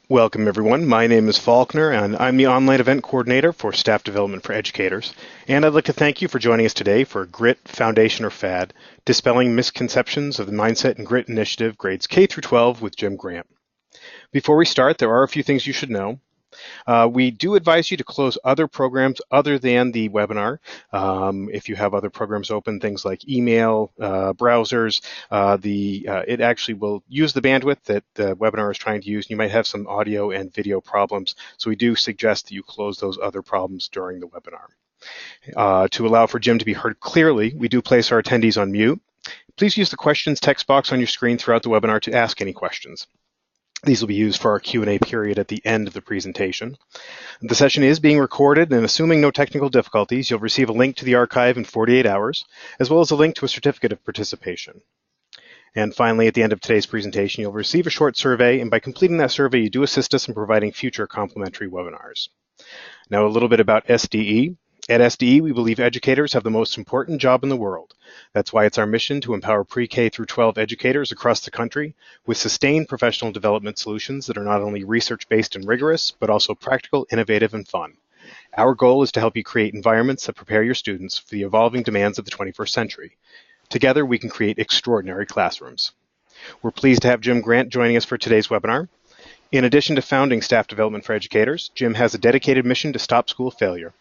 Welcome, everyone. My name is Faulkner, and I'm the online event coordinator for staff development for educators. And I'd like to thank you for joining us today for Grit, Foundation, or FAD, Dispelling Misconceptions of the Mindset and Grit Initiative, grades K through 12 with Jim Grant. Before we start, there are a few things you should know. We do advise you to close other programs other than the webinar. If you have other programs open, things like email, browsers, it actually will use the bandwidth that the webinar is trying to use. You might have some audio and video problems, so we do suggest that you close those other problems during the webinar. To allow for Jim to be heard clearly, we do place our attendees on mute. Please use the questions text box on your screen throughout the webinar to ask any questions. These will be used for our Q&A period at the end of the presentation. The session is being recorded, and assuming no technical difficulties, you'll receive a link to the archive in 48 hours, as well as a link to a certificate of participation. And finally, at the end of today's presentation, you'll receive a short survey, and by completing that survey, you do assist us in providing future complimentary webinars. Now, a little bit about SDE. At SDE, we believe educators have the most important job in the world. That's why it's our mission to empower pre-K through 12 educators across the country with sustained professional development solutions that are not only research-based and rigorous, but also practical, innovative, and fun. Our goal is to help you create environments that prepare your students for the evolving demands of the 21st century. Together, we can create extraordinary classrooms. We're pleased to have Jim Grant joining us for today's webinar. In addition to founding Staff Development for Educators, Jim has a dedicated mission to stop school failure.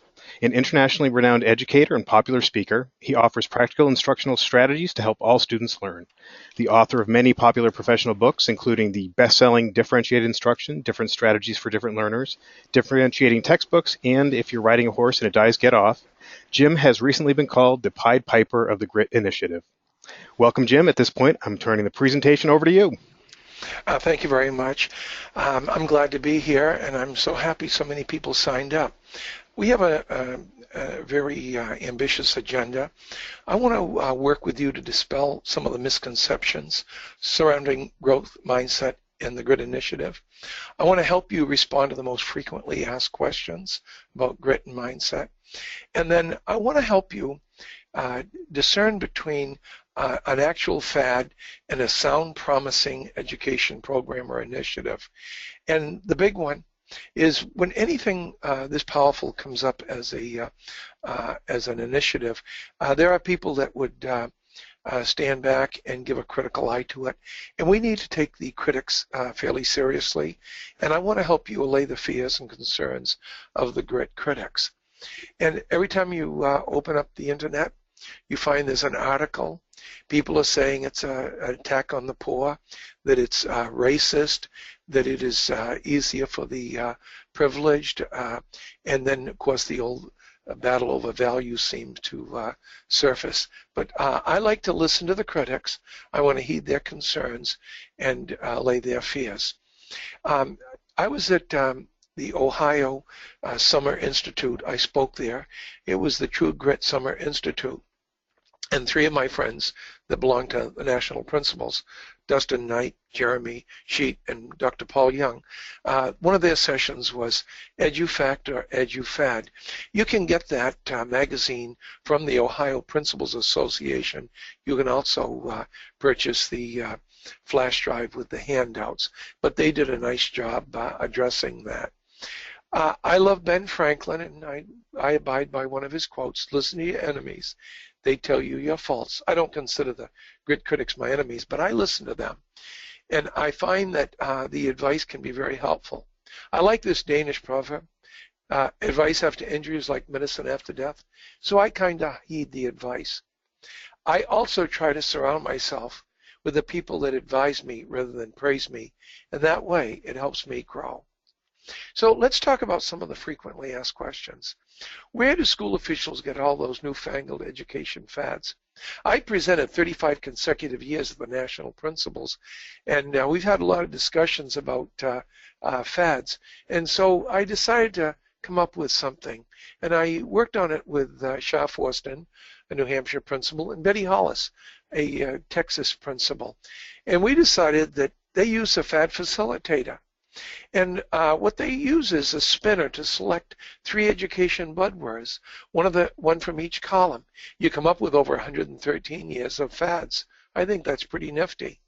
An internationally renowned educator and popular speaker, he offers practical instructional strategies to help all students learn. The author of many popular professional books, including the best-selling Differentiated Instruction, Different Strategies for Different Learners, Differentiating Textbooks, and If You're Riding a Horse and It Dies, Get Off, Jim has recently been called the Pied Piper of the Grit Initiative. Welcome, Jim. At this point, I'm turning the presentation over to you. Thank you very much. I'm glad to be here, and I'm so happy so many people signed up. We have a very ambitious agenda. I want to work with you to dispel some of the misconceptions surrounding growth mindset and the Grit Initiative. I want to help you respond to the most frequently asked questions about grit and mindset. And then I want to help you discern between an actual fad and a sound, promising education program or initiative. And the big one is when anything this powerful comes up as an initiative, there are people that would stand back and give a critical eye to it, and we need to take the critics fairly seriously. And I want to help you allay the fears and concerns of the grit critics. And every time you open up the internet, you find there's an article. People are saying it's an attack on the poor, that it's racist, that it is easier for the privileged, and then, of course, the old battle over values seems to surface. But I like to listen to the critics. I want to heed their concerns and lay their fears. I was at the Ohio Summer Institute. I spoke there. It was the True Grit Summer Institute. And three of my friends that belong to the National Principals, Dustin Knight, Jeremy Sheet, and Dr. Paul Young, one of their sessions was EduFact or EduFad. You can get that magazine from the Ohio Principals Association. You can also purchase the flash drive with the handouts. But they did a nice job addressing that. I love Ben Franklin, and I abide by one of his quotes: listen to your enemies. They tell you your faults. I don't consider the grit critics my enemies, but I listen to them. And I find that the advice can be very helpful. I like this Danish proverb, advice after injury is like medicine after death. So I kind of heed the advice. I also try to surround myself with the people that advise me rather than praise me. And that way it helps me grow. So let's talk about some of the frequently asked questions. Where do school officials get all those newfangled education fads? I presented 35 consecutive years at the National Principals, and we've had a lot of discussions about fads. And so I decided to come up with something. And I worked on it with Shah Forston, a New Hampshire principal, and Betty Hollis, a Texas principal. And we decided that they use a fad facilitator. And what they use is a spinner to select 3 education buzzwords, one from each column. You come up with over 113 years of fads. I think that's pretty nifty.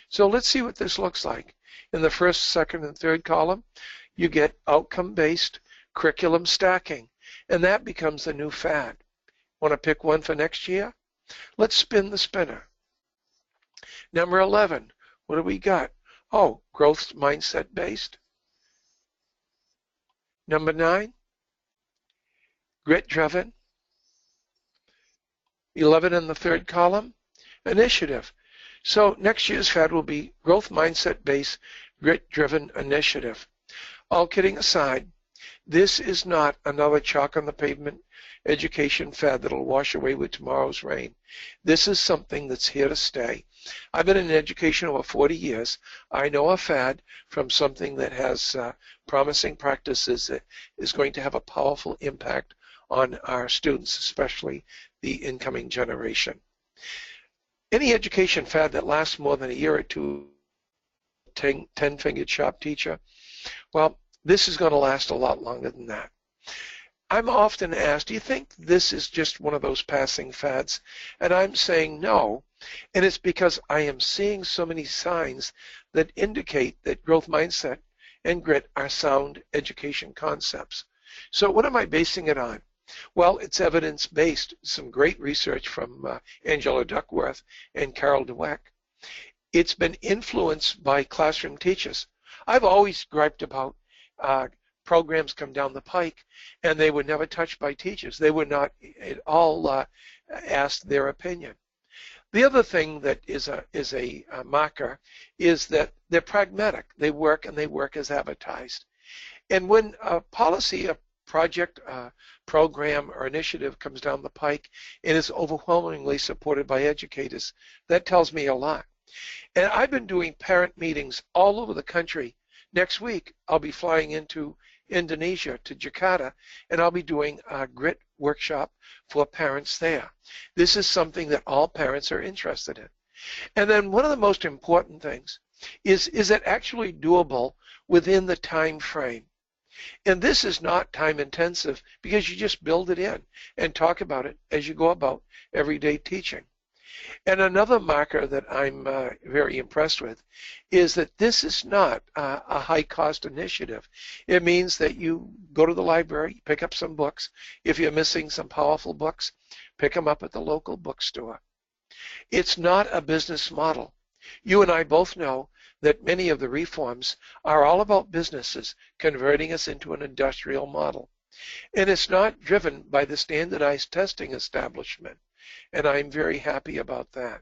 So let's see what this looks like. In the first, second, and third column, you get outcome-based curriculum stacking, and that becomes the new fad. Want to pick one for next year? Let's spin the spinner. Number 11, what do we got? Oh, growth mindset based. Number 9, grit driven. 11 in the third column, initiative. So next year's fad will be growth mindset based, grit driven initiative. All kidding aside, this is not another chalk on the pavement education fad that'll wash away with tomorrow's rain. This is something that's here to stay. I've been in education over 40 years. I know a fad from something that has promising practices that is going to have a powerful impact on our students, especially the incoming generation. Any education fad that lasts more than a year or two, 10-fingered sharp teacher, well, this is going to last a lot longer than that. I'm often asked, do you think this is just one of those passing fads? And I'm saying no, and it's because I am seeing so many signs that indicate that growth mindset and grit are sound education concepts. So what am I basing it on? Well, it's evidence-based. Some great research from Angela Duckworth and Carol Dweck. It's been influenced by classroom teachers. I've always griped about programs come down the pike and they were never touched by teachers. They were not at all asked their opinion. The other thing that is a marker is that they're pragmatic. They work and they work as advertised. And when a policy, a project, program, or initiative comes down the pike and is overwhelmingly supported by educators, that tells me a lot. And I've been doing parent meetings all over the country. Next week, I'll be flying into Indonesia, to Jakarta, and I'll be doing a grit workshop for parents there. This is something that all parents are interested in. And then one of the most important things is it actually doable within the time frame? And this is not time intensive because you just build it in and talk about it as you go about everyday teaching. And another marker that I'm very impressed with is that this is not a high-cost initiative. It means that you go to the library, pick up some books. If you're missing some powerful books, pick them up at the local bookstore. It's not a business model. You and I both know that many of the reforms are all about businesses converting us into an industrial model. And it's not driven by the standardized testing establishment. And I'm very happy about that.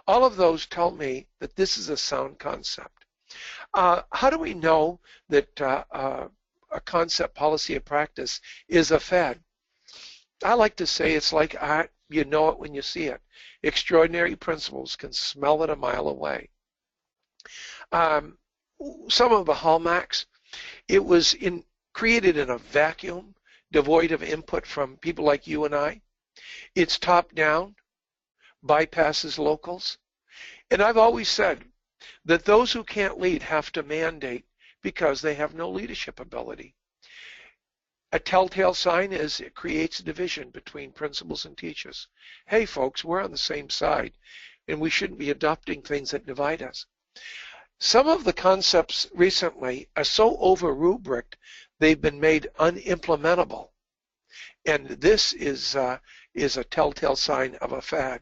All of those tell me that this is a sound concept. How do we know that a concept, policy, or practice is a fad? I like to say it's like art. You know it when you see it. Extraordinary principles can smell it a mile away. Some of the hallmarks, it was created in a vacuum, devoid of input from people like you and I. It's top down, bypasses locals. And I've always said that those who can't lead have to mandate because they have no leadership ability. A telltale sign is it creates a division between principals and teachers. Hey folks, we're on the same side and we shouldn't be adopting things that divide us. Some of the concepts recently are so over-rubriced they've been made unimplementable. And this is a telltale sign of a fad.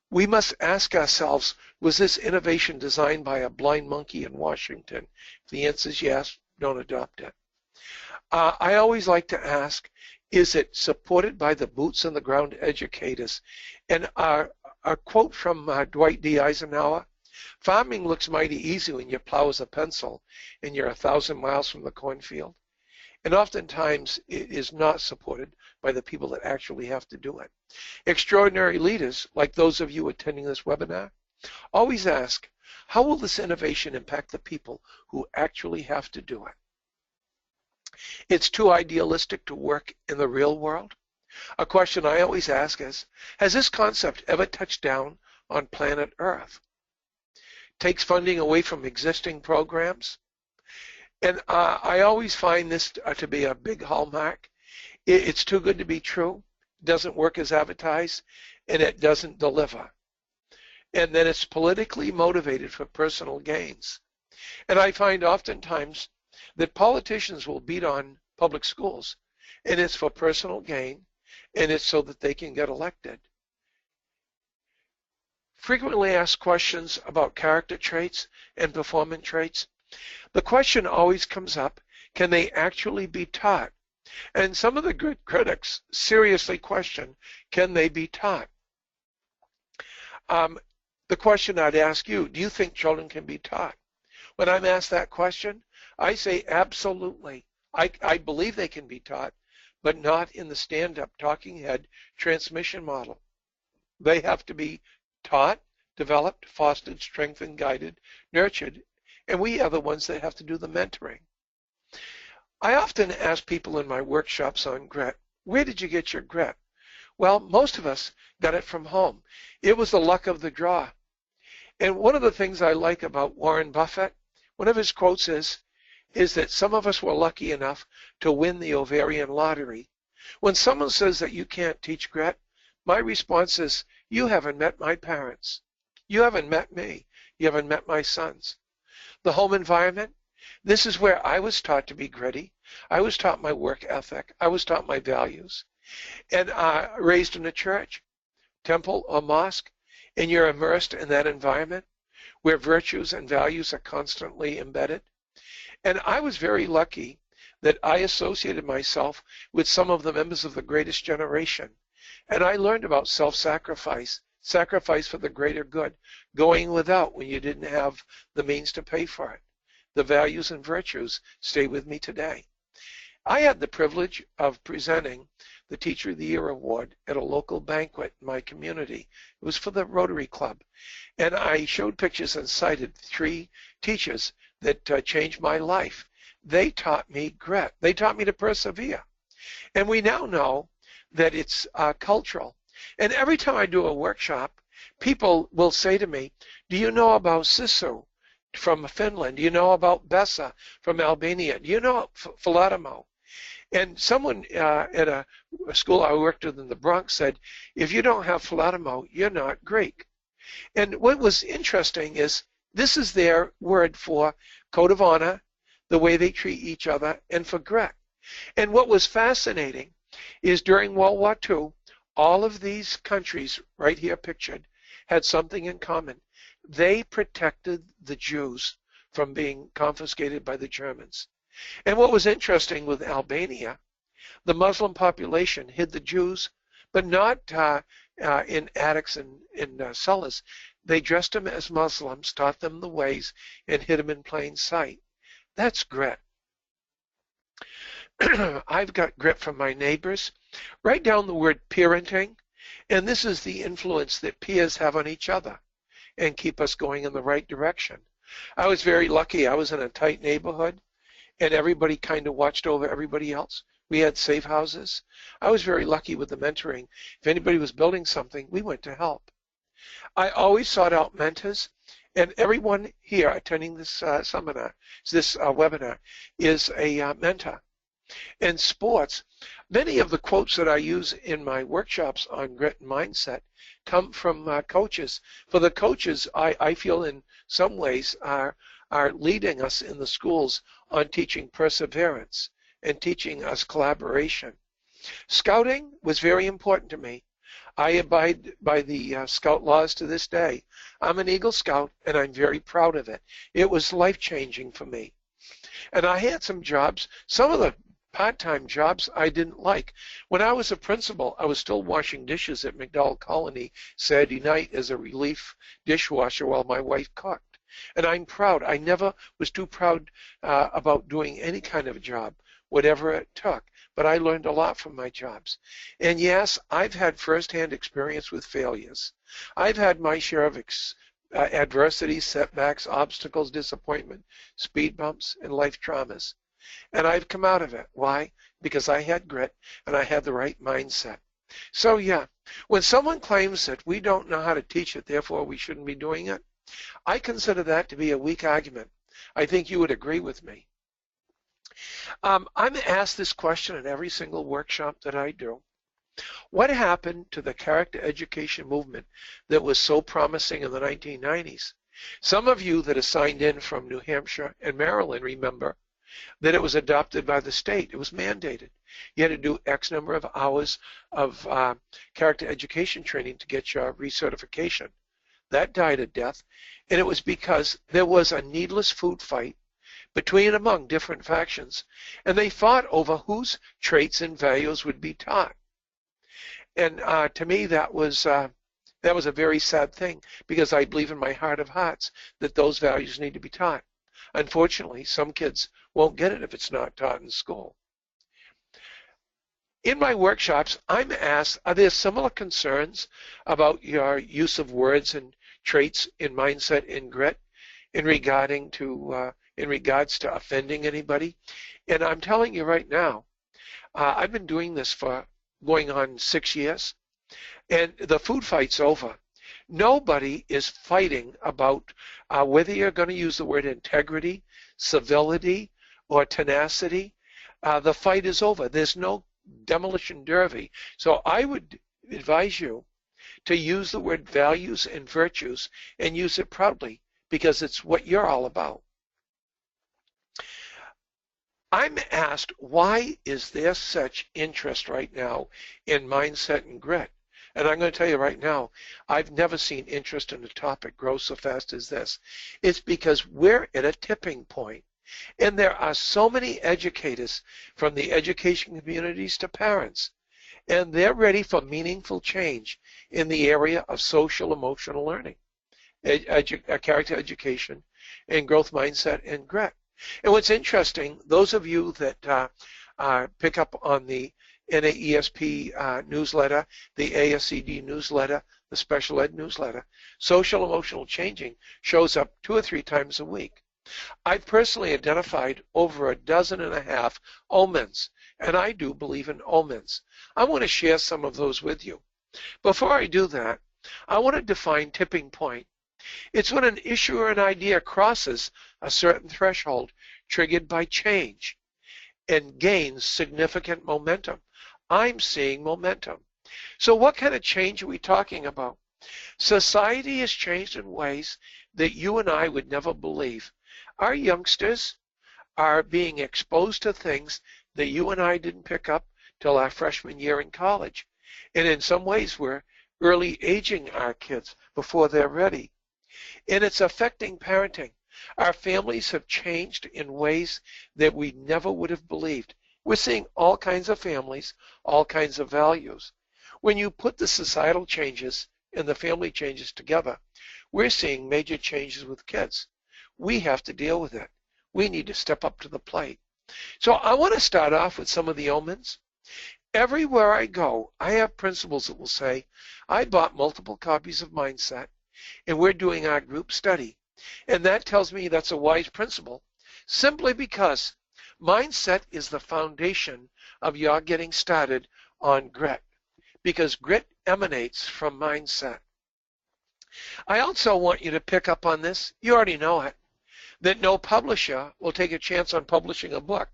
We must ask ourselves, was this innovation designed by a blind monkey in Washington? If the answer is yes, don't adopt it. I always like to ask, is it supported by the boots on the ground educators? And a quote from Dwight D. Eisenhower, farming looks mighty easy when you plow with a pencil and you're 1,000 miles from the cornfield. And oftentimes it is not supported by the people that actually have to do it. Extraordinary leaders, like those of you attending this webinar, always ask, how will this innovation impact the people who actually have to do it? It's too idealistic to work in the real world. A question I always ask is, has this concept ever touched down on planet Earth? Takes funding away from existing programs. And I always find this to be a big hallmark. It's too good to be true, doesn't work as advertised, and it doesn't deliver. and then it's politically motivated for personal gains. And I find oftentimes that politicians will beat on public schools, and it's for personal gain, and it's so that they can get elected. Frequently asked questions about character traits and performance traits. The question always comes up, can they actually be taught? And some of the good critics seriously question, can they be taught? The question I'd ask you, do you think children can be taught? When I'm asked that question, I say absolutely. I believe they can be taught, but not in the stand-up talking head transmission model. They have to be taught, developed, fostered, strengthened, guided, nurtured, and we are the ones that have to do the mentoring. I often ask people in my workshops on grit, where did you get your grit? Well, most of us got it from home. It was the luck of the draw. And one of the things I like about Warren Buffett, one of his quotes is that some of us were lucky enough to win the ovarian lottery. When someone says that you can't teach grit, my response is, you haven't met my parents. You haven't met me. You haven't met my sons. The home environment, this is where I was taught to be gritty. I was taught my work ethic. I was taught my values. And raised in a church, temple, or mosque, and you're immersed in that environment where virtues and values are constantly embedded. And I was very lucky that I associated myself with some of the members of the greatest generation. And I learned about self-sacrifice, sacrifice for the greater good, going without when you didn't have the means to pay for it. The values and virtues stay with me today. I had the privilege of presenting the Teacher of the Year Award at a local banquet in my community. It was for the Rotary Club. And I showed pictures and cited 3 teachers that changed my life. They taught me grit. They taught me to persevere. And we now know that it's cultural. And every time I do a workshop, people will say to me, do you know about Sisu from Finland? Do you know about Bessa from Albania? Do you know Philatimo? And someone at a school I worked with in the Bronx said, if you don't have Philatimo, you're not Greek. And what was interesting is this is their word for code of honor, the way they treat each other, and for grit. And what was fascinating is during World War II, all of these countries right here pictured had something in common. They protected the Jews from being confiscated by the Germans. And what was interesting with Albania, the Muslim population hid the Jews, but not in attics and in cellars. They dressed them as Muslims, taught them the ways, and hid them in plain sight. That's grit. I've got grit from my neighbors. Write down the word parenting, and this is the influence that peers have on each other and keep us going in the right direction. I was very lucky. I was in a tight neighborhood, and everybody kind of watched over everybody else. We had safe houses. I was very lucky with the mentoring. If anybody was building something, we went to help. I always sought out mentors, and everyone here attending this seminar, this webinar, is a mentor. In sports, many of the quotes that I use in my workshops on grit and mindset come from coaches. For the coaches, I feel in some ways are leading us in the schools on teaching perseverance and teaching us collaboration. Scouting was very important to me. I abide by the Scout laws to this day. I'm an Eagle Scout, and I'm very proud of it. It was life-changing for me. And I had some jobs, some of the part-time jobs I didn't like. When I was a principal, I was still washing dishes at McDowell Colony Saturday night as a relief dishwasher while my wife cooked. And I'm proud. I never was too proud about doing any kind of a job, whatever it took. But I learned a lot from my jobs. And yes, I've had firsthand experience with failures. I've had my share of adversity, setbacks, obstacles, disappointment, speed bumps, and life traumas. And I've come out of it. Why? Because I had grit and I had the right mindset. So yeah, when someone claims that we don't know how to teach it, therefore we shouldn't be doing it, I consider that to be a weak argument. I think you would agree with me. I'm asked this question in every single workshop that I do. What happened to the character education movement that was so promising in the 1990s? Some of you that are signed in from New Hampshire and Maryland remember that it was adopted by the state. It was mandated. You had to do X number of hours of character education training to get your recertification. That died a death, and it was because there was a needless food fight between and among different factions, and they fought over whose traits and values would be taught. And to me, that was a very sad thing, because I believe in my heart of hearts that those values need to be taught. Unfortunately, some kids won't get it if it's not taught in school. In my workshops, I'm asked, are there similar concerns about your use of words and traits in mindset and grit in regards to offending anybody? And I'm telling you right now, I've been doing this for going on 6 years, and the food fight's over. Nobody is fighting about whether you're going to use the word integrity, civility, or tenacity. The fight is over. There's no demolition derby. So I would advise you to use the word values and virtues and use it proudly, because it's what you're all about. I'm asked, why is there such interest right now in mindset and grit? And I'm going to tell you right now, I've never seen interest in a topic grow so fast as this. It's because we're at a tipping point. And there are so many educators, from the education communities to parents, and they're ready for meaningful change in the area of social emotional learning, character education, and growth mindset and grit. And what's interesting, those of you that pick up on the NAESP newsletter, the ASCD newsletter, the special ed newsletter, social emotional changing shows up 2 or 3 times a week. I've personally identified over 12.5 omens, and I do believe in omens. I want to share some of those with you. Before I do that, I want to define tipping point. It's when an issue or an idea crosses a certain threshold triggered by change and gains significant momentum. I'm seeing momentum. So what kind of change are we talking about? Society has changed in ways that you and I would never believe. Our youngsters are being exposed to things that you and I didn't pick up till our freshman year in college. And in some ways, we're early aging our kids before they're ready. And it's affecting parenting. Our families have changed in ways that we never would have believed. We're seeing all kinds of families, all kinds of values. When you put the societal changes and the family changes together, we're seeing major changes with kids. We have to deal with it. We need to step up to the plate. So I want to start off with some of the omens. Everywhere I go, I have principals that will say, I bought multiple copies of Mindset, and we're doing our group study. And that tells me that's a wise principle, simply because Mindset is the foundation of your getting started on grit, because grit emanates from mindset. I also want you to pick up on this. You already know it, that no publisher will take a chance on publishing a book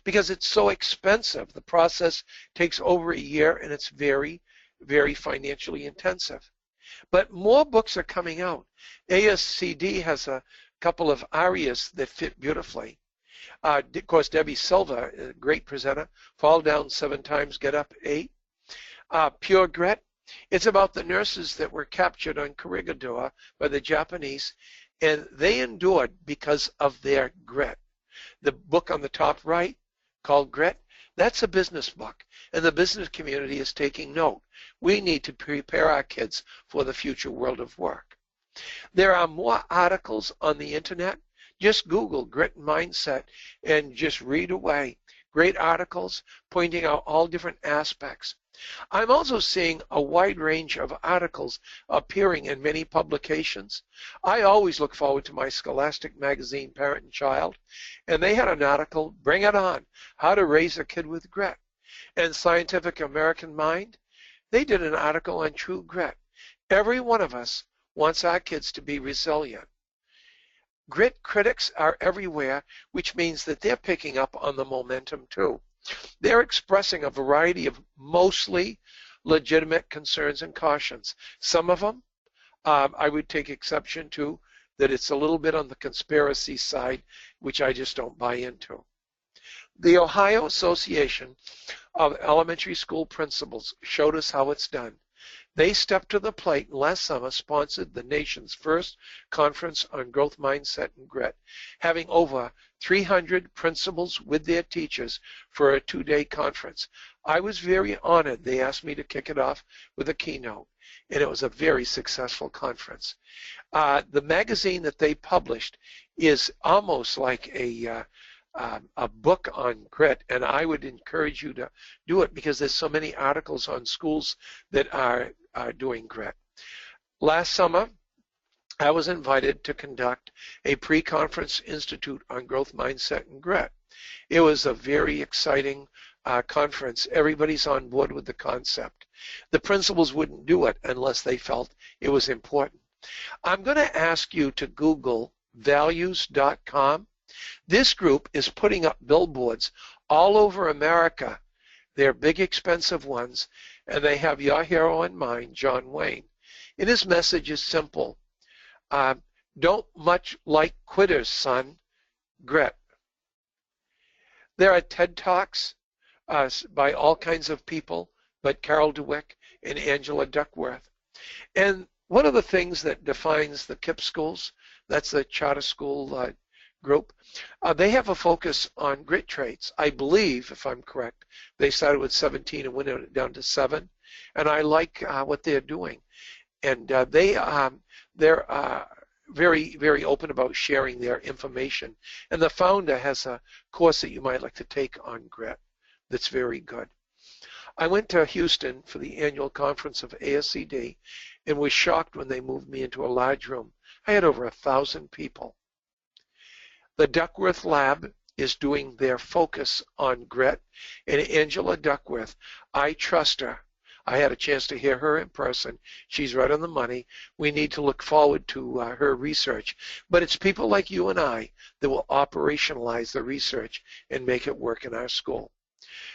because it's so expensive. The process takes over a year, and it's very, very financially intensive. But more books are coming out. ASCD has a couple of arias that fit beautifully. Of course, Debbie Silva, a great presenter, Fall Down 7 Times, Get Up 8. Pure Grit, it's about the nurses that were captured on Corregidor by the Japanese, and they endured because of their grit. The book on the top right, called Grit, that's a business book, and the business community is taking note. We need to prepare our kids for the future world of work. There are more articles on the internet. Just Google grit and mindset and just read away. Great articles pointing out all different aspects. I'm also seeing a wide range of articles appearing in many publications. I always look forward to my Scholastic magazine, Parent and Child, and they had an article, Bring It On, How to Raise a Kid with Grit. And Scientific American Mind, they did an article on true grit. Every one of us wants our kids to be resilient. Grit critics are everywhere, which means that they're picking up on the momentum too. They're expressing a variety of mostly legitimate concerns and cautions. Some of them I would take exception to, that it's a little bit on the conspiracy side, which I just don't buy into. The Ohio Association of Elementary School Principals showed us how it's done. They stepped to the plate and last summer sponsored the nation's first conference on growth mindset and grit, having over 300 principals with their teachers for a 2-day conference. I was very honored. They asked me to kick it off with a keynote, and it was a very successful conference. The magazine that they published is almost like a book on grit, and I would encourage you to do it because there's so many articles on schools that are doing grit. Last summer, I was invited to conduct a pre-conference institute on growth mindset and grit. It was a very exciting conference. Everybody's on board with the concept. The principals wouldn't do it unless they felt it was important. I'm going to ask you to Google values.com. This group is putting up billboards all over America. They're big, expensive ones, and they have your hero in mind, John Wayne. And his message is simple. Don't much like quitters, son. Grit. There are TED Talks by all kinds of people, but Carol Dweck and Angela Duckworth. And one of the things that defines the KIPP schools, that's the charter school group, they have a focus on grit traits. I believe, if I'm correct, they started with 17 and went down to 7. And I like what they're doing. And they're very, very open about sharing their information. And the founder has a course that you might like to take on grit that's very good. I went to Houston for the annual conference of ASCD and was shocked when they moved me into a large room. I had over 1,000 people. The Duckworth Lab is doing their focus on grit, and Angela Duckworth, I trust her. I had a chance to hear her in person. She's right on the money. We need to look forward to her research. But it's people like you and I that will operationalize the research and make it work in our school.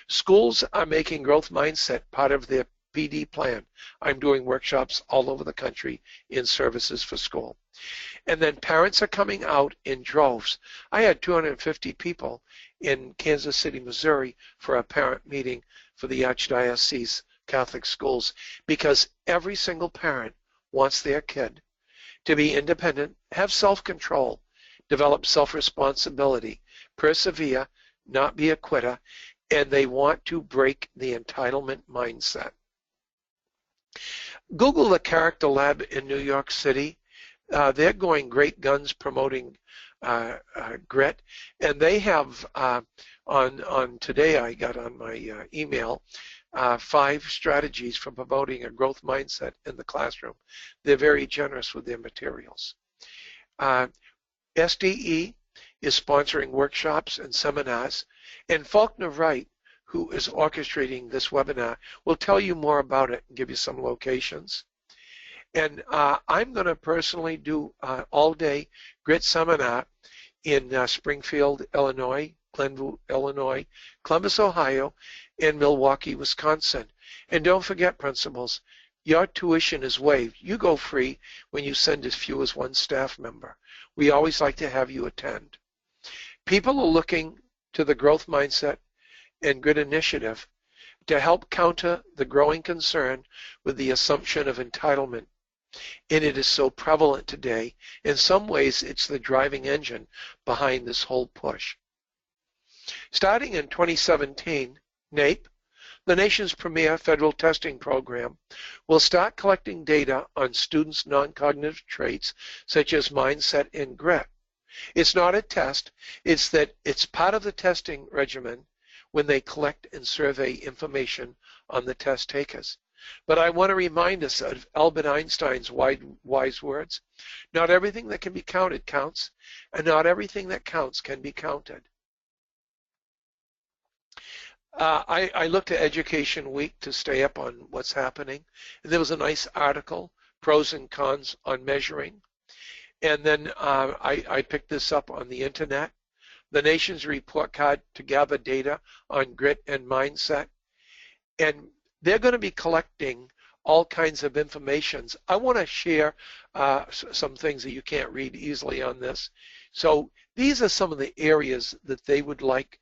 Schools are making growth mindset part of their PD plan. I'm doing workshops all over the country in services for school. And then parents are coming out in droves. I had 250 people in Kansas City, Missouri for a parent meeting for the Archdiocese Catholic schools because every single parent wants their kid to be independent, have self-control, develop self-responsibility, persevere, not be a quitter, and they want to break the entitlement mindset. Google the Character Lab in New York City. They're going great guns promoting grit, and they have on today I got on my email 5 strategies for promoting a growth mindset in the classroom. They're very generous with their materials. SDE is sponsoring workshops and seminars, and Faulkner Wright, who is orchestrating this webinar, will tell you more about it and give you some locations. And I'm going to personally do all-day grit seminar in Springfield, Illinois, Glenville, Illinois, Columbus, Ohio, and Milwaukee, Wisconsin. And don't forget, principals, your tuition is waived. You go free when you send as few as 1 staff member. We always like to have you attend. People are looking to the growth mindset and grit initiative to help counter the growing concern with the assumption of entitlement. And it is so prevalent today. In some ways, it's the driving engine behind this whole push. Starting in 2017, NAEP, the nation's premier federal testing program, will start collecting data on students' non-cognitive traits such as mindset and grit. It's not a test, it's that it's part of the testing regimen when they collect and survey information on the test takers. But I want to remind us of Albert Einstein's wise words. Not everything that can be counted counts, and not everything that counts can be counted. I looked at Education Week to stay up on what's happening. And there was a nice article, pros and cons on measuring. And then I picked this up on the internet the nation's report card to gather data on grit and mindset. And they're going to be collecting all kinds of information. I want to share some things that you can't read easily on this. So these are some of the areas that they would like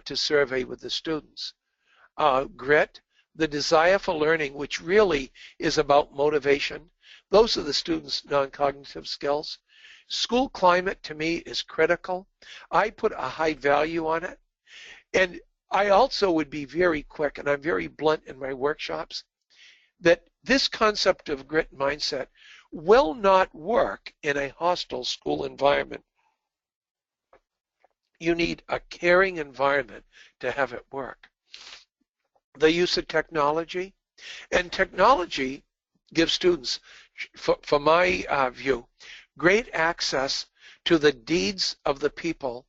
to survey with the students. Grit, the desire for learning, which really is about motivation. Those are the students' non-cognitive skills. School climate, to me, is critical. I put a high value on it. And I also would be very quick, and I'm very blunt in my workshops, that this concept of grit mindset will not work in a hostile school environment. You need a caring environment to have it work. The use of technology, and technology gives students, for my view, great access to the deeds of the people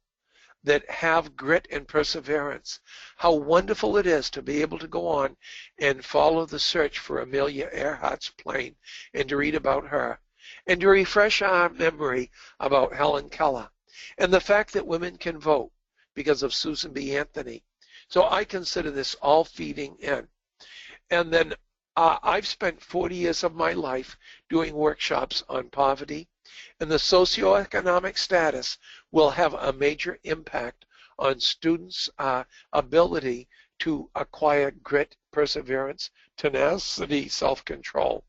that have grit and perseverance. How wonderful it is to be able to go on and follow the search for Amelia Earhart's plane and to read about her and to refresh our memory about Helen Keller and the fact that women can vote because of Susan B. Anthony. So I consider this all feeding in. And then I've spent 40 years of my life doing workshops on poverty, and the socioeconomic status will have a major impact on students' ability to acquire grit, perseverance, tenacity, self-control.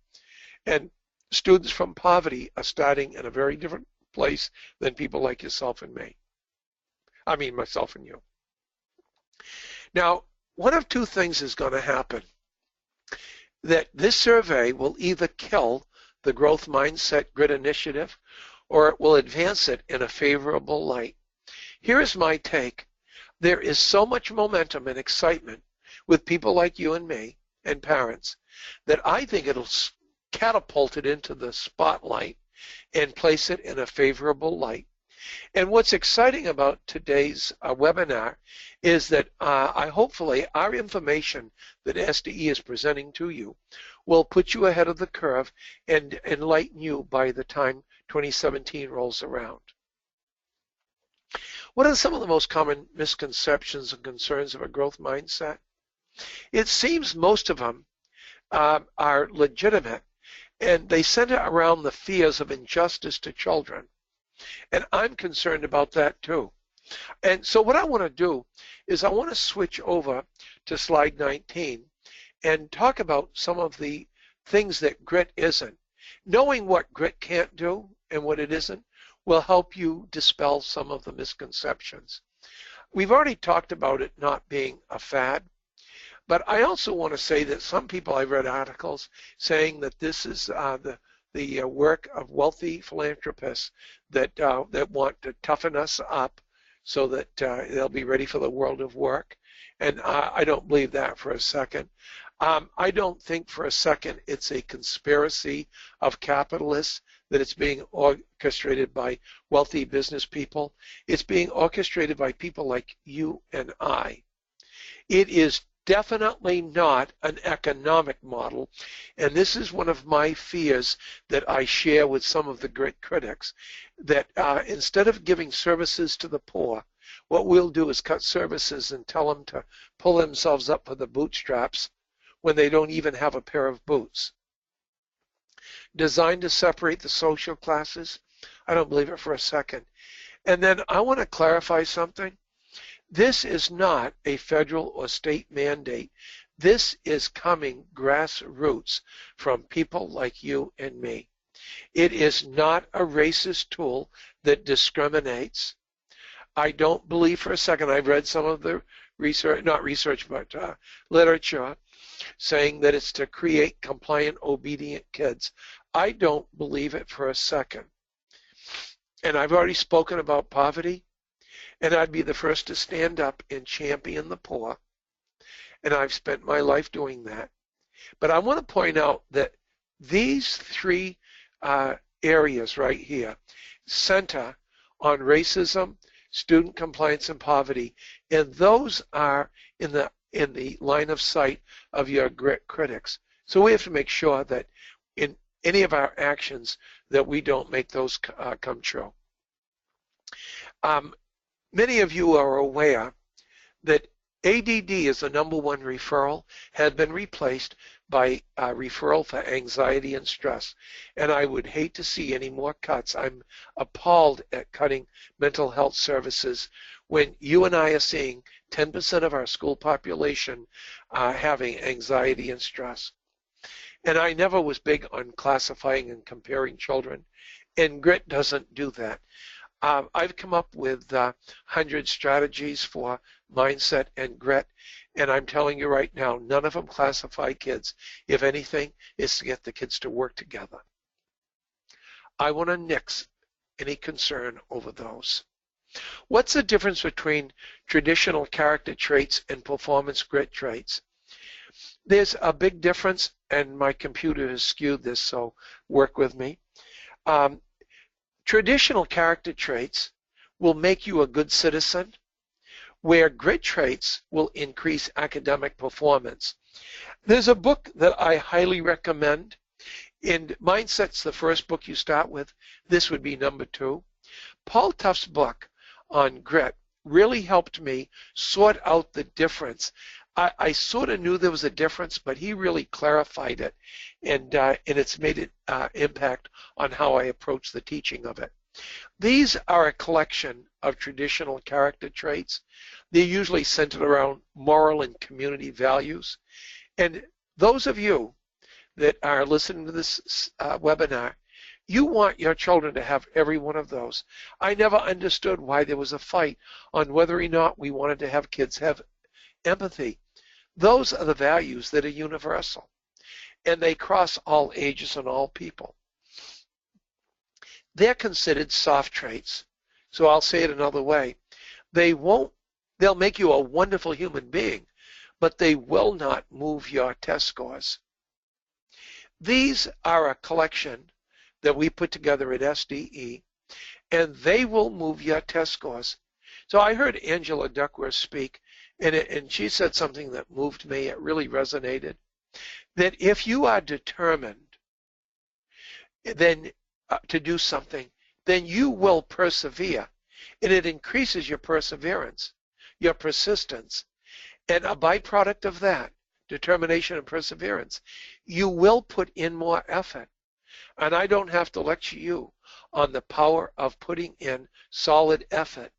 And students from poverty are starting in a very different place than people like yourself and me. I mean, myself and you. Now, one of two things is going to happen. That this survey will either kill the growth mindset grit initiative or it will advance it in a favorable light. Here is my take. There is so much momentum and excitement with people like you and me and parents that I think it'll catapult it into the spotlight and place it in a favorable light. And what's exciting about today's webinar is that hopefully our information that SDE is presenting to you will put you ahead of the curve and enlighten you by the time 2017 rolls around. What are some of the most common misconceptions and concerns of a growth mindset? It seems most of them are legitimate, and they center around the fears of injustice to children. And I'm concerned about that too. And so what I want to do is I want to switch over to slide 19 and talk about some of the things that grit isn't. Knowing what grit can't do and what it isn't will help you dispel some of the misconceptions. We've already talked about it not being a fad, but I also want to say that some people, I've read articles saying that this is the work of wealthy philanthropists that want to toughen us up so that they'll be ready for the world of work. And I don't believe that for a second. I don't think for a second it's a conspiracy of capitalists, that it's being orchestrated by wealthy business people. It's being orchestrated by people like you and I. It is definitely not an economic model, and this is one of my fears that I share with some of the great critics, that instead of giving services to the poor, what we'll do is cut services and tell them to pull themselves up by the bootstraps when they don't even have a pair of boots. Designed to separate the social classes? I don't believe it for a second. And then I want to clarify something. This is not a federal or state mandate. This is coming grassroots from people like you and me. It is not a racist tool that discriminates. I don't believe for a second, I've read some of the research, not research, but literature saying that it's to create compliant, obedient kids. I don't believe it for a second. And I've already spoken about poverty, and I'd be the first to stand up and champion the poor, and I've spent my life doing that. But I want to point out that these three areas right here center on racism, student compliance, and poverty, and those are in the line of sight of your critics. So we have to make sure that in any of our actions that we don't make those come true. Many of you are aware that ADD is the #1 referral, had been replaced by a referral for anxiety and stress. And I would hate to see any more cuts. I'm appalled at cutting mental health services when you and I are seeing 10% of our school population having anxiety and stress. And I never was big on classifying and comparing children, and grit doesn't do that. I've come up with 100 strategies for mindset and grit, and I'm telling you right now, none of them classify kids. If anything, it's to get the kids to work together. I want to nix any concern over those. What's the difference between traditional character traits and performance grit traits? There's a big difference, and my computer has skewed this, so work with me. Traditional character traits will make you a good citizen, where grit traits will increase academic performance. There's a book that I highly recommend, and Mindset's the first book you start with. This would be #2. Paul Tuff's book on grit really helped me sort out the difference. I sort of knew there was a difference, but he really clarified it, and it's made an impact on how I approach the teaching of it. These are a collection of traditional character traits. They're usually centered around moral and community values. And those of you that are listening to this webinar, you want your children to have every one of those. I never understood why there was a fight on whether or not we wanted to have kids have empathy. Those are the values that are universal, and they cross all ages and all people. They're considered soft traits. So I'll say it another way. They'll make you a wonderful human being, but they will not move your test scores. These are a collection that we put together at SDE, and they will move your test scores. So I heard Angela Duckworth speak, and she said something that moved me. It really resonated. That if you are determined then to do something, then you will persevere. And it increases your perseverance, your persistence. And a byproduct of that, determination and perseverance, you will put in more effort. And I don't have to lecture you on the power of putting in solid effort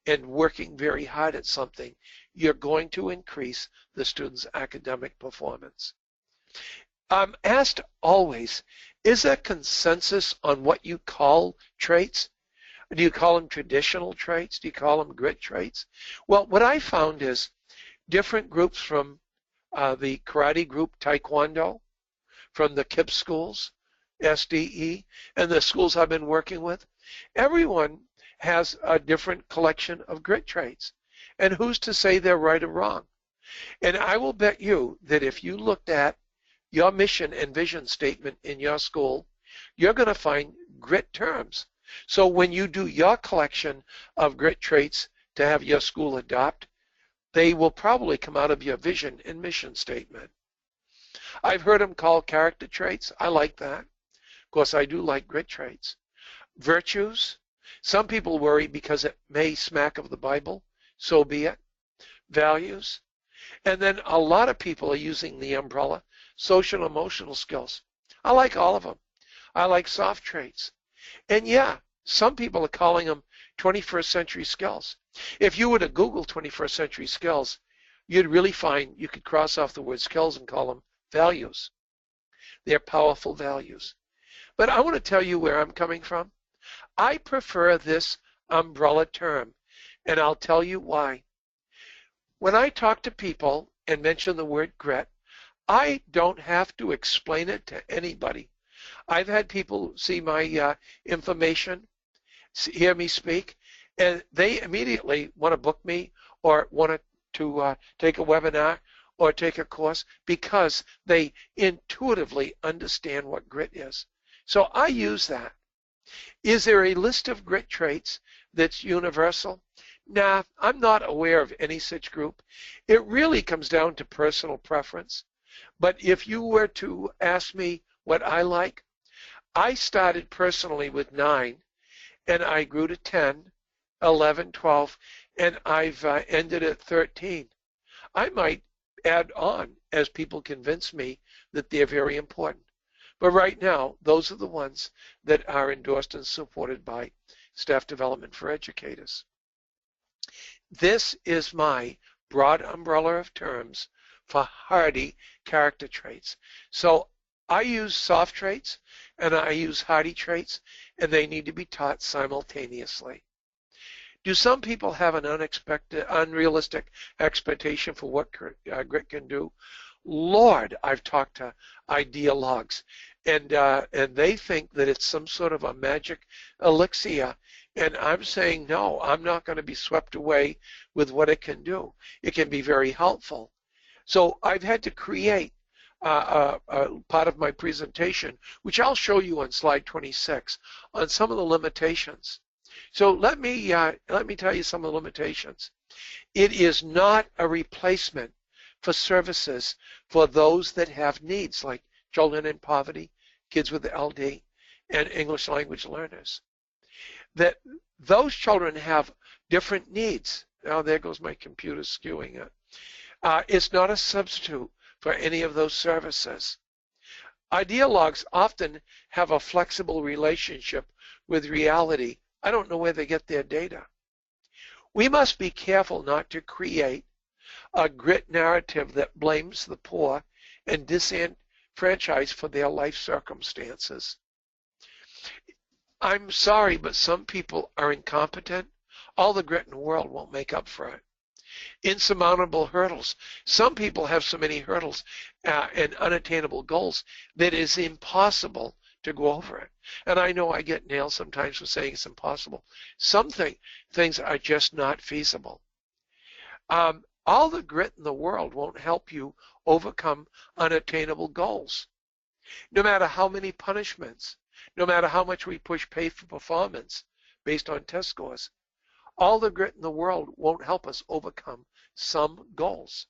and working very hard at something. You're going to increase the student's academic performance. I'm asked always, is there consensus on what you call traits? Do you call them traditional traits? Do you call them grit traits? Well, what I found is different groups from the karate group Taekwondo, from the KIPP schools, SDE, and the schools I've been working with, everyone has a different collection of grit traits. And who's to say they're right or wrong? And I will bet you that if you looked at your mission and vision statement in your school, you're going to find grit terms. So when you do your collection of grit traits to have your school adopt, they will probably come out of your vision and mission statement. I've heard them called character traits. I like that. Of course, I do like grit traits. Virtues. Some people worry because it may smack of the Bible. So be it. Values. And then a lot of people are using the umbrella social and emotional skills. I like all of them. I like soft traits. And yeah, some people are calling them 21st century skills. If you were to Google 21st century skills, you'd really find you could cross off the word skills and call them values. They're powerful values. But I want to tell you where I'm coming from. I prefer this umbrella term, and I'll tell you why. When I talk to people and mention the word grit, I don't have to explain it to anybody. I've had people see my information, hear me speak, and they immediately want to book me or want to take a webinar or take a course because they intuitively understand what grit is. So I use that. Is there a list of grit traits that's universal? Nah, I'm not aware of any such group. It really comes down to personal preference. But if you were to ask me what I like, I started personally with 9, and I grew to 10 11, 12, and I've ended at 13. I might add on as people convince me that they're very important. But right now, those are the ones that are endorsed and supported by Staff Development for Educators. This is my broad umbrella of terms for hardy character traits. So I use soft traits and I use hardy traits, and they need to be taught simultaneously. Do some people have an unrealistic expectation for what grit can do? Lord, I've talked to ideologues, and they think that it's some sort of a magic elixir, and I'm saying no. I'm not going to be swept away with what it can do. It can be very helpful. So I've had to create part of my presentation, which I'll show you on slide 26, on some of the limitations. So let me tell you some of the limitations. It is not a replacement for services for those that have needs, like children in poverty, kids with LD, and English language learners. That those children have different needs. Now there goes my computer skewing it. It's not a substitute for any of those services. Ideologues often have a flexible relationship with reality. I don't know where they get their data. We must be careful not to create a grit narrative that blames the poor and disenfranchised for their life circumstances. I'm sorry, but some people are incompetent. All the grit in the world won't make up for it. Insurmountable hurdles. Some people have so many hurdles and unattainable goals that it is impossible to go over it. And I know I get nailed sometimes for saying it's impossible. Some things are just not feasible. All the grit in the world won't help you overcome unattainable goals. No matter how many punishments, no matter how much we push pay for performance based on test scores, all the grit in the world won't help us overcome some goals.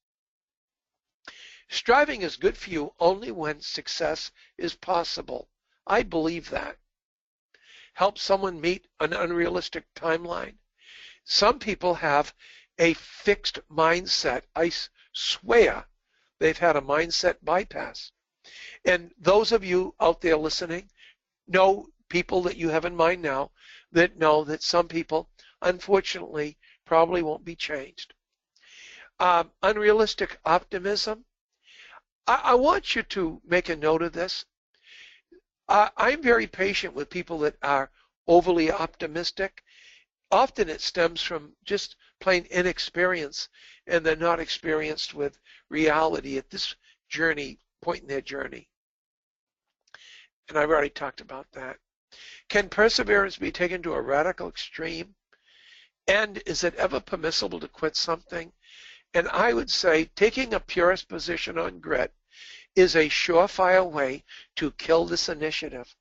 Striving is good for you only when success is possible. I believe that. Help someone meet an unrealistic timeline. Some people have a fixed mindset. I swear they've had a mindset bypass. And those of you out there listening know people that you have in mind now that know that some people, unfortunately, probably won't be changed. Unrealistic optimism. I want you to make a note of this. I'm very patient with people that are overly optimistic. Often it stems from just plain inexperience, and they're not experienced with reality at this point in their journey. And I've already talked about that. Can perseverance be taken to a radical extreme? And is it ever permissible to quit something? And I would say taking a purist position on grit is a surefire way to kill this initiative.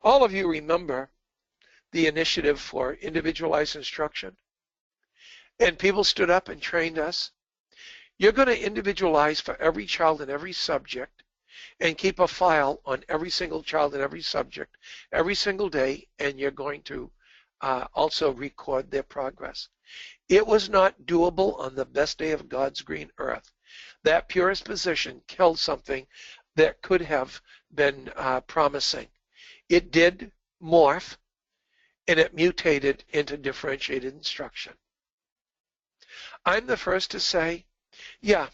All of you remember the initiative for individualized instruction, and people stood up and trained us. You're going to individualize for every child in every subject and keep a file on every single child in every subject every single day, and you're going to also record their progress. It was not doable on the best day of God's green earth. That purist position killed something that could have been promising. It did morph, and it mutated into differentiated instruction. I'm the first to say, yeah,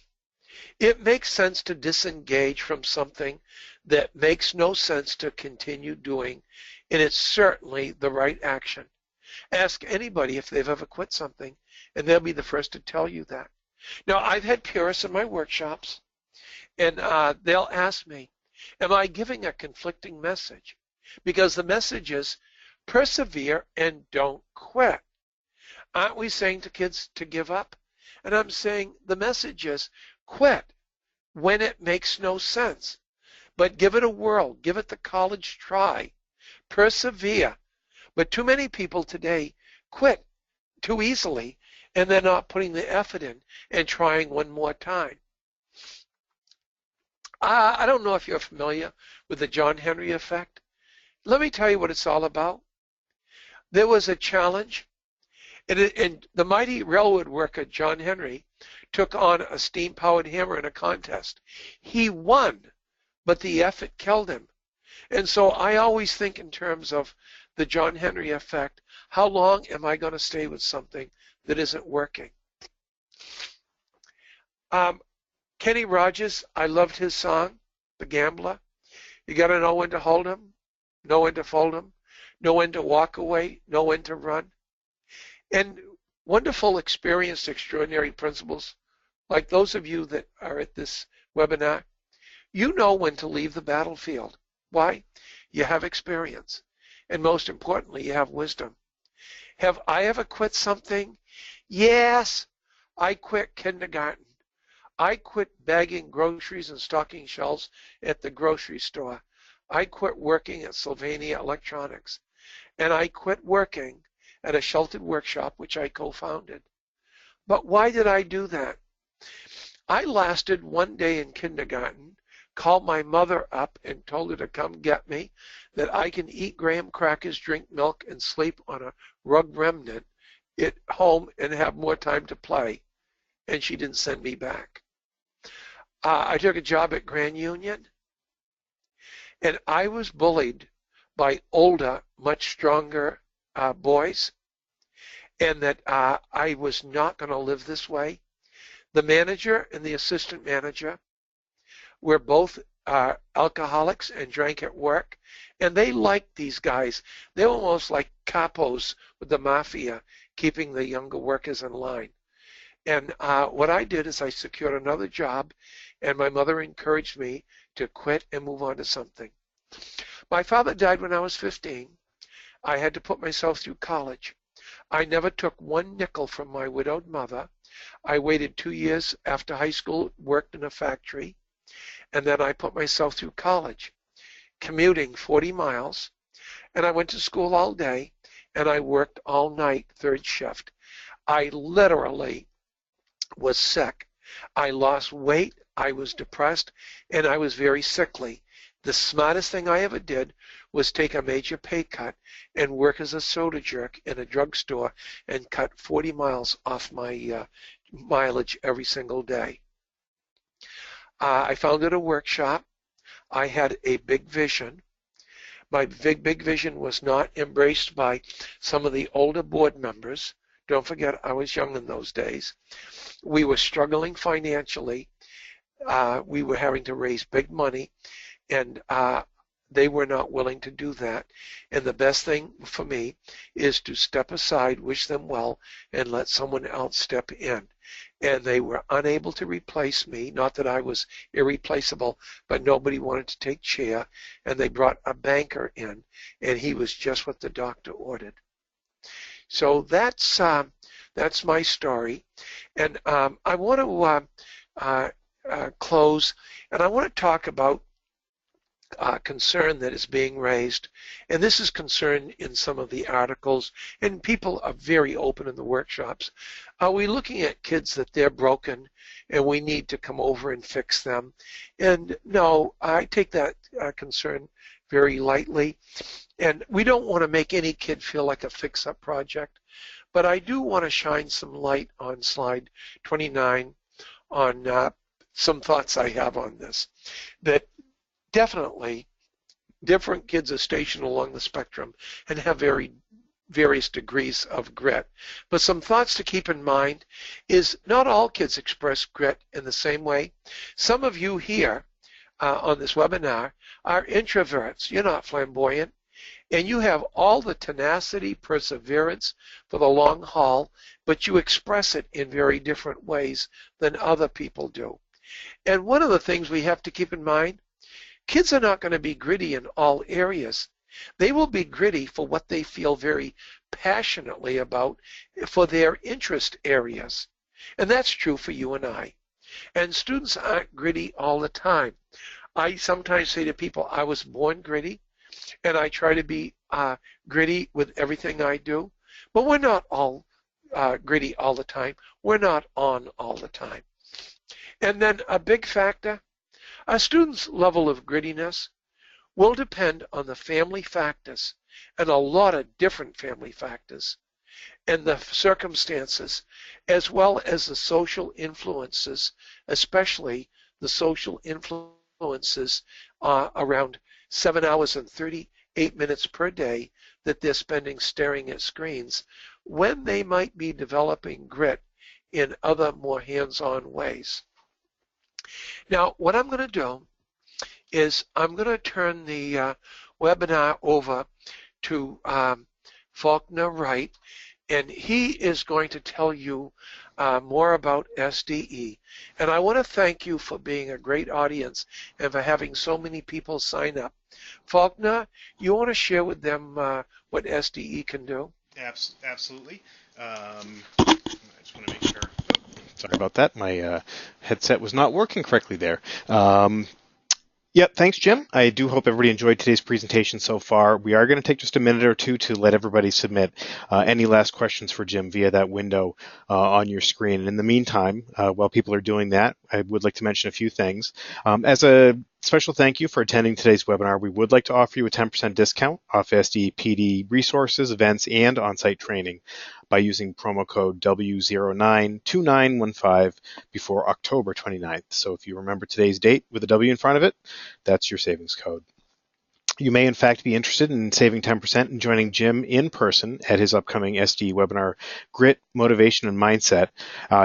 it makes sense to disengage from something that makes no sense to continue doing, and it's certainly the right action. Ask anybody if they've ever quit something, and they'll be the first to tell you that. Now, I've had purists in my workshops, and they'll ask me, am I giving a conflicting message? Because the message is persevere and don't quit. Aren't we saying to kids to give up? And I'm saying the message is quit when it makes no sense. But give it a whirl. Give it the college try. Persevere. But too many people today quit too easily, and they're not putting the effort in and trying one more time. I don't know if you're familiar with the John Henry effect. Let me tell you what it's all about. There was a challenge, And the mighty railroad worker John Henry took on a steam-powered hammer in a contest. He won, but the effort killed him. And so I always think in terms of the John Henry effect. How long am I going to stay with something that isn't working? Kenny Rogers, I loved his song, The Gambler. You got to know when to hold him, know when to fold him, know when to walk away, know when to run. And wonderful, experienced, extraordinary principals, like those of you that are at this webinar, you know when to leave the battlefield. Why? You have experience. And most importantly, you have wisdom. Have I ever quit something? Yes, I quit kindergarten. I quit bagging groceries and stocking shelves at the grocery store. I quit working at Sylvania Electronics. And I quit working at a sheltered workshop, which I co-founded. But why did I do that? I lasted one day in kindergarten, called my mother up and told her to come get me, that I can eat graham crackers, drink milk, and sleep on a rug remnant at home and have more time to play. And she didn't send me back. I took a job at Grand Union, and I was bullied by older, much stronger boys, and that I was not going to live this way. The manager and the assistant manager were both alcoholics and drank at work, and they liked these guys. They were almost like capos with the mafia, keeping the younger workers in line. And what I did is I secured another job, and my mother encouraged me to quit and move on to something. My father died when I was 15. I had to put myself through college. I never took one nickel from my widowed mother. I waited 2 years after high school, worked in a factory, and then I put myself through college, commuting 40 miles, and I went to school all day, and I worked all night, third shift. I literally was sick. I lost weight, I was depressed, and I was very sickly. The smartest thing I ever did was take a major pay cut and work as a soda jerk in a drugstore and cut 40 miles off my mileage every single day. I founded a workshop. I had a big vision. My big vision was not embraced by some of the older board members. Don't forget, I was young in those days. We were struggling financially. We were having to raise big money, and they were not willing to do that. And the best thing for me is to step aside, wish them well, and let someone else step in. And they were unable to replace me. Not that I was irreplaceable, but nobody wanted to take chair. And they brought a banker in, and he was just what the doctor ordered. So that's my story. And I want to close, and I want to talk about concern that is being raised, and this is concern in some of the articles, and people are very open in the workshops. Are we looking at kids that they're broken and we need to come over and fix them? And no, I take that concern very lightly, and we don't want to make any kid feel like a fix-up project, but I do want to shine some light on slide 29 on some thoughts I have on this, that definitely different kids are stationed along the spectrum and have various degrees of grit. But some thoughts to keep in mind is not all kids express grit in the same way. Some of you here on this webinar are introverts. You're not flamboyant, and you have all the tenacity, perseverance for the long haul, but you express it in very different ways than other people do. And one of the things we have to keep in mind, kids are not going to be gritty in all areas. They will be gritty for what they feel very passionately about for their interest areas. And that's true for you and I. And students aren't gritty all the time. I sometimes say to people, I was born gritty, and I try to be gritty with everything I do. But we're not all gritty all the time. We're not on all the time. And then a big factor, a student's level of grittiness will depend on the family factors, and a lot of different family factors. and the circumstances, as well as the social influences, especially the social influences around 7 hours and 38 minutes per day that they're spending staring at screens, when they might be developing grit in other more hands-on ways. Now, what I'm going to do is I'm going to turn the webinar over to Faulkner Wright, and he is going to tell you more about SDE. And I want to thank you for being a great audience and for having so many people sign up. Faulkner, you want to share with them what SDE can do? Absolutely. I just want to make sure. Sorry about that. My headset was not working correctly there. Yep, thanks, Jim. I do hope everybody enjoyed today's presentation so far. We are going to take just a minute or two to let everybody submit any last questions for Jim via that window on your screen. And in the meantime, while people are doing that, I would like to mention a few things. As a special thank you for attending today's webinar, we would like to offer you a 10% discount off SDE PD resources, events, and on-site training by using promo code W092915 before October 29th. So if you remember today's date with a W in front of it, that's your savings code. You may, in fact, be interested in saving 10% and joining Jim in person at his upcoming SDE webinar, Grit, Motivation, and Mindset.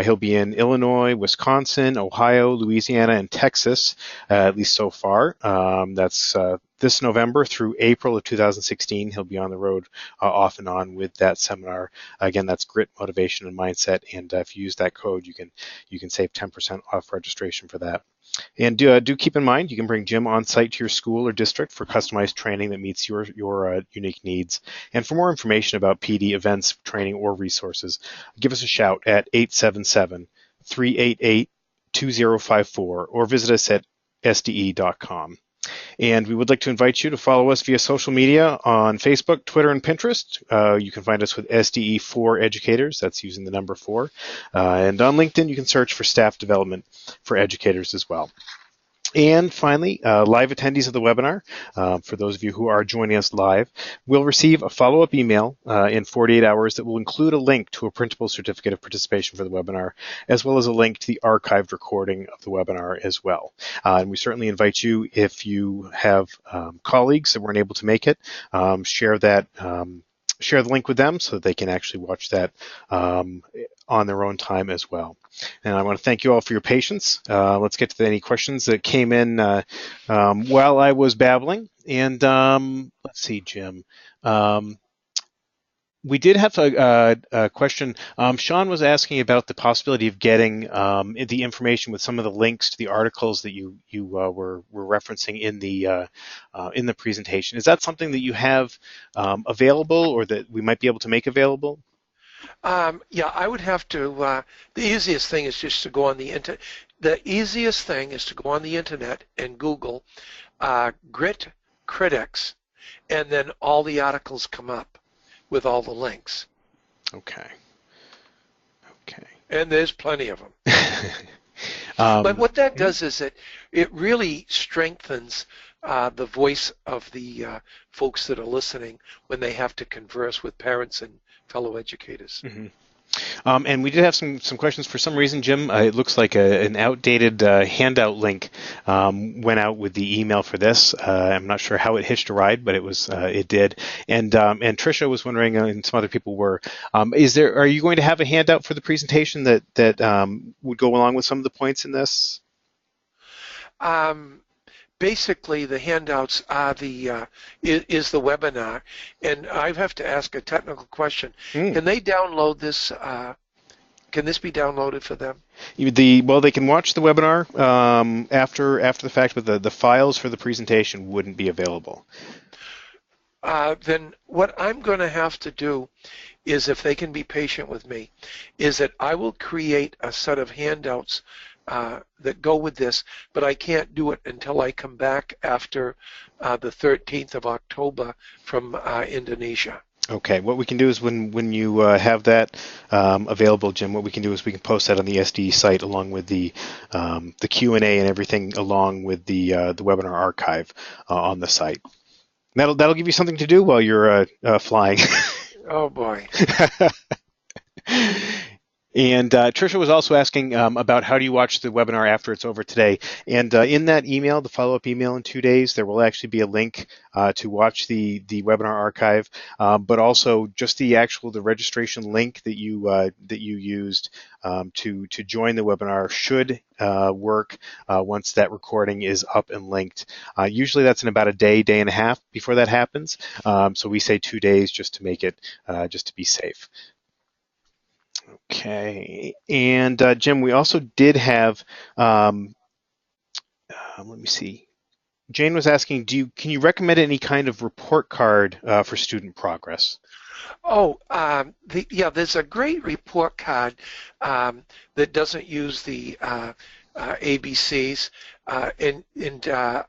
He'll be in Illinois, Wisconsin, Ohio, Louisiana, and Texas, at least so far. That's this November through April of 2016. He'll be on the road off and on with that seminar. Again, that's Grit, Motivation, and Mindset. And if you use that code, you can save 10% off registration for that. And do keep in mind, you can bring Jim on site to your school or district for customized training that meets your unique needs. And for more information about PD events, training, or resources, give us a shout at 877-388-2054 or visit us at sde.com. And we would like to invite you to follow us via social media on Facebook, Twitter, and Pinterest. You can find us with SDE4 Educators. That's using the number 4. And on LinkedIn, you can search for Staff Development for Educators as well. And finally, live attendees of the webinar, for those of you who are joining us live, will receive a follow-up email in 48 hours that will include a link to a printable certificate of participation for the webinar, as well as a link to the archived recording of the webinar as well. And we certainly invite you, if you have colleagues that weren't able to make it, share the link with them so that they can actually watch that on their own time as well. And I want to thank you all for your patience. Let's get to any questions that came in while I was babbling. And let's see, Jim. We did have a question. Sean was asking about the possibility of getting the information with some of the links to the articles that you were referencing in the presentation. Is that something that you have available, or that we might be able to make available? Yeah, I would have to. The easiest thing is just to go on the internet. The easiest thing is to go on the internet and Google Grit Critics, and then all the articles come up with all the links. Okay. And there's plenty of them. But what that does is it really strengthens the voice of the folks that are listening when they have to converse with parents and fellow educators. Mm-hmm. And we did have some questions. For some reason, Jim, it looks like an outdated handout link went out with the email for this. I'm not sure how it hitched a ride, but it did. And Tricia was wondering, and some other people were, are you going to have a handout for the presentation that would go along with some of the points in this? Basically, the handouts are is the webinar, and I have to ask a technical question. Can they download this? Can this be downloaded for them? Well, they can watch the webinar after the fact, but the files for the presentation wouldn't be available. Then what I'm going to have to do is, if they can be patient with me, is that I will create a set of handouts that go with this, but I can't do it until I come back after the 13th of October from Indonesia. Okay, what we can do is when you have that available, Jim, what we can do is we can post that on the SDE site along with the Q&A and everything, along with the webinar archive on the site. That'll give you something to do while you're flying. Oh boy. And Tricia was also asking about how do you watch the webinar after it's over today. And in that email, the follow-up email in 2 days, there will actually be a link to watch the webinar archive, but also just the registration link that you used to join the webinar should work once that recording is up and linked. Usually that's in about a day and a half before that happens. So we say 2 days just to make it just to be safe. Okay, and Jim, we also did have. Let me see. Jane was asking, can you recommend any kind of report card for student progress? Oh, yeah, there's a great report card that doesn't use the ABCs, and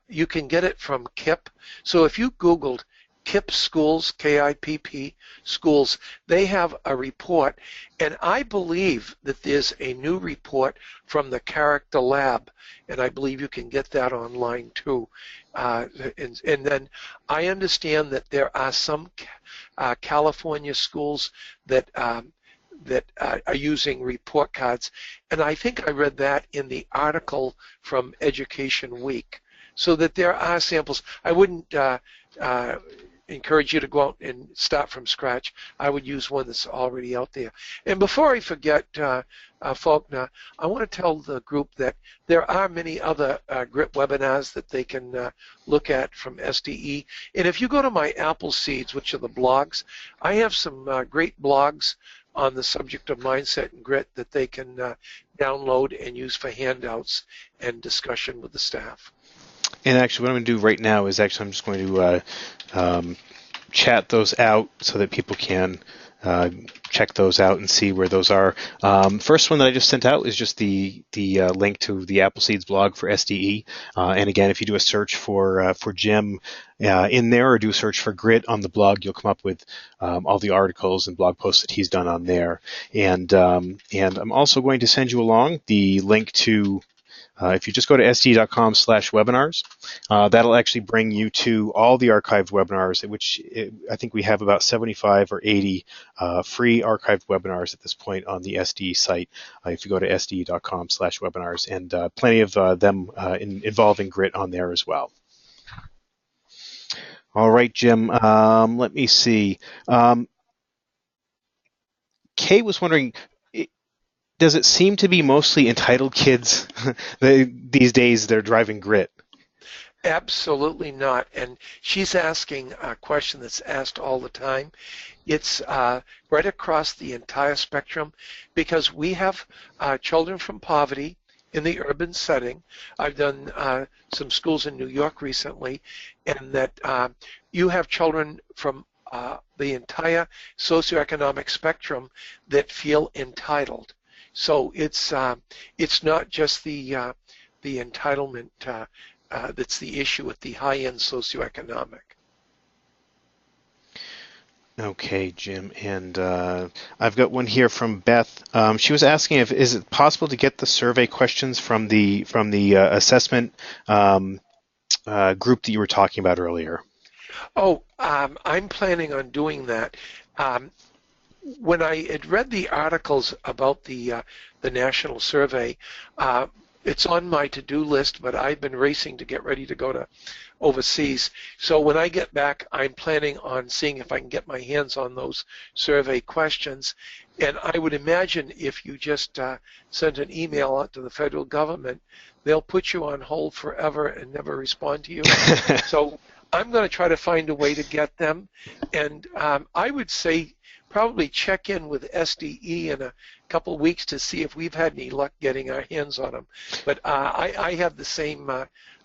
you can get it from KIPP. So if you Googled KIPP schools, KIPP schools, they have a report, and I believe that there's a new report from the Character Lab, and I believe you can get that online too. And then I understand that there are some California schools that are using report cards, and I think I read that in the article from Education Week, so that there are samples. I wouldn't encourage you to go out and start from scratch. I would use one that's already out there. And before I forget, Faulkner, I want to tell the group that there are many other GRIT webinars that they can look at from SDE. And if you go to my Apple Seeds, which are the blogs, I have some great blogs on the subject of mindset and grit that they can download and use for handouts and discussion with the staff. And actually, what I'm going to do right now is I'm just going to chat those out so that people can check those out and see where those are. First one that I just sent out is just the link to the Appleseeds blog for SDE. And again, if you do a search for Jim in there, or do a search for Grit on the blog, you'll come up with all the articles and blog posts that he's done on there. And I'm also going to send you along the link to. If you just go to sd.com/webinars, that'll actually bring you to all the archived webinars, which I think we have about 75 or 80 free archived webinars at this point on the SDE site. If you go to sd.com/webinars, and plenty of them involving grit on there as well. All right, Jim. Let me see. Kay was wondering, does it seem to be mostly entitled kids these days that are driving grit? Absolutely not. And she's asking a question that's asked all the time. It's right across the entire spectrum, because we have children from poverty in the urban setting. I've done some schools in New York recently, and that you have children from the entire socioeconomic spectrum that feel entitled. So it's not just the entitlement that's the issue at the high-end socioeconomic. Okay, Jim, and I've got one here from Beth. She was asking is it possible to get the survey questions from the assessment group that you were talking about earlier? Oh, I'm planning on doing that. When I had read the articles about the national survey, it's on my to-do list, but I've been racing to get ready to go to overseas. So when I get back, I'm planning on seeing if I can get my hands on those survey questions. And I would imagine if you just send an email out to the federal government, they'll put you on hold forever and never respond to you. So I'm going to try to find a way to get them. And I would say probably check in with SDE in a couple of weeks to see if we've had any luck getting our hands on them. But I have the same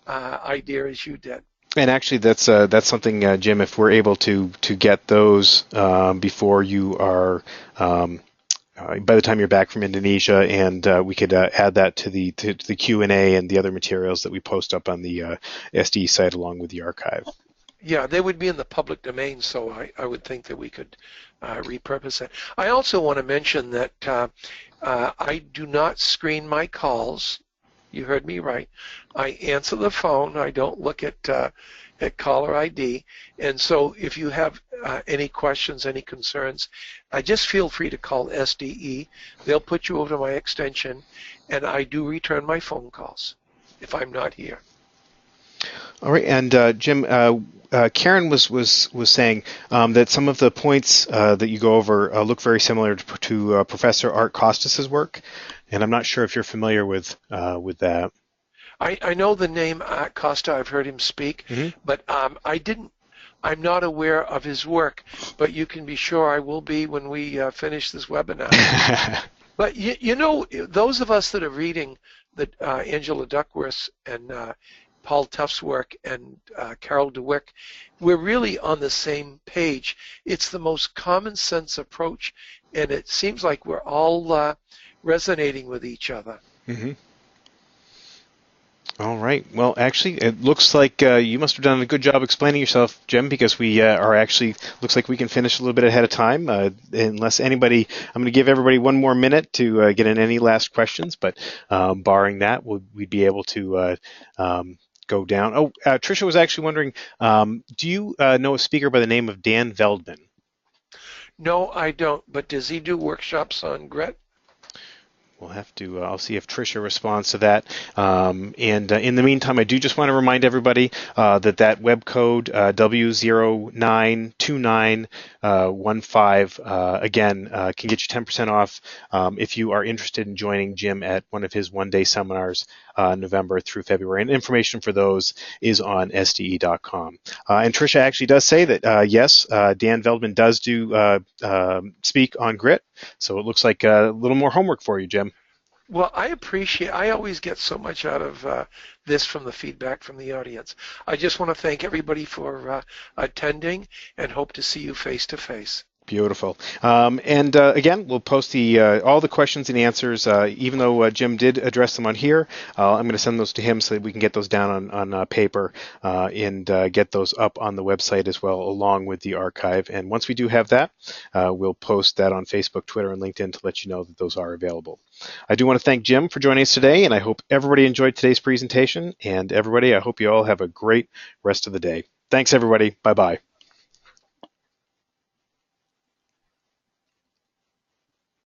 idea as you did. And actually, that's something, Jim. If we're able to get those before you are, by the time you're back from Indonesia, and we could add that to the Q&A and the other materials that we post up on the SDE site along with the archive. Yeah, they would be in the public domain, so I would think that we could repurpose it. I also want to mention that I do not screen my calls. You heard me right. I answer the phone. I don't look at at caller ID. And so if you have any questions, any concerns, just feel free to call SDE. They'll put you over to my extension, and I do return my phone calls if I'm not here. All right, and Jim, Karen was saying that some of the points that you go over look very similar to Professor Art Costas's work, and I'm not sure if you're familiar with that. I know the name Costa. I've heard him speak, but I'm not aware of his work. But you can be sure I will be when we finish this webinar. But you know, those of us that are reading the Angela Duckworth's and Paul Tuff's work and Carol DeWick, we're really on the same page. It's the most common sense approach, and it seems like we're all resonating with each other. All right. Well, actually, it looks like you must have done a good job explaining yourself, Jim, because we are actually, looks like we can finish a little bit ahead of time. Unless anybody, I'm going to give everybody one more minute to get in any last questions, but barring that, we'd be able to go down. Oh, Tricia was actually wondering, do you know a speaker by the name of Dan Veldman? No, I don't. But does he do workshops on grit? We'll have to, I'll see if Tricia responds to that. And in the meantime, I do just want to remind everybody that web code W092915, again, can get you 10% off if you are interested in joining Jim at one of his one-day seminars November through February. And information for those is on SDE.com. And Tricia actually does say that, yes, Dan Veldman does do speak on grit. So it looks like a little more homework for you, Jim. Well, I always get so much out of this from the feedback from the audience. I just want to thank everybody for attending and hope to see you face to face. Beautiful. And again, we'll post all the questions and answers, even though Jim did address them on here. I'm going to send those to him so that we can get those down on paper and get those up on the website as well, along with the archive. And once we do have that, we'll post that on Facebook, Twitter, and LinkedIn to let you know that those are available. I do want to thank Jim for joining us today, and I hope everybody enjoyed today's presentation. And everybody, I hope you all have a great rest of the day. Thanks, everybody. Bye-bye.